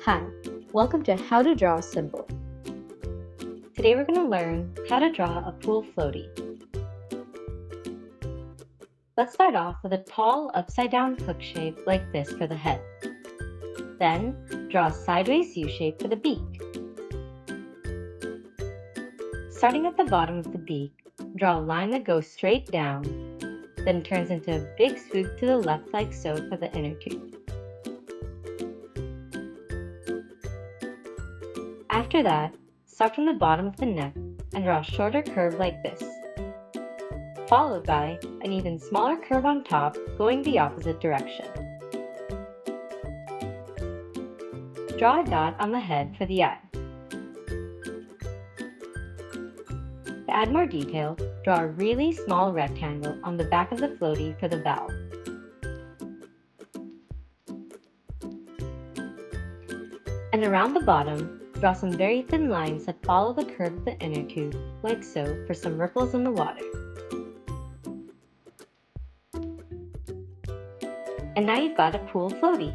Hi, welcome to How to Draw Simple. Today we're going to learn how to draw a pool floaty. Let's start off with a tall upside-down hook shape like this for the head. Then, draw a sideways U shape for the beak. Starting at the bottom of the beak, draw a line that goes straight down, then turns into a big swoop to the left like so for the inner tooth. After that, start from the bottom of the neck and draw a shorter curve like this, followed by an even smaller curve on top going the opposite direction. Draw a dot on the head for the eye. To add more detail, draw a really small rectangle on the back of the floaty for the valve. And around the bottom, draw some very thin lines that follow the curve of the inner tooth, like so, for some ripples in the water. And now you've got a pool floaty.